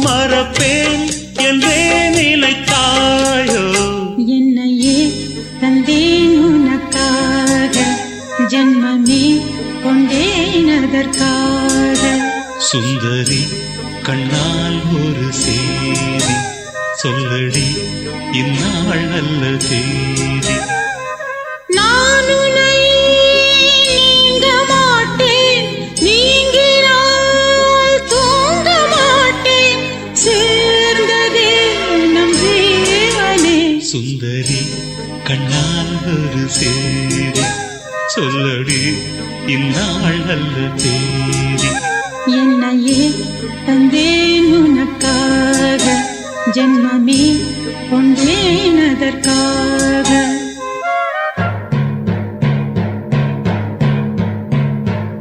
மறப்பேன் என்றே நினைத்தாயோ என்னையே தந்தேன் உனக்காக ஜன்மமே கொண்டேன் அதற்காக சுந்தரி கண்ணால் ஒரு சேதி சொல்லடி இந்நாள் நல்ல தேதி நான் உன்னை நீங்க மாட்டேன் நீங்கினால் தூங்க மாட்டேன் சேர்ந்ததே நம் ஜீவனே சுந்தரி கண்ணால் ஒரு சேதி சொல்லடி இந்நாள் நல்ல தேதி என்னையே தந்தேன் உனக்காக ஜன்மமே கொண்டேன் அதற்காக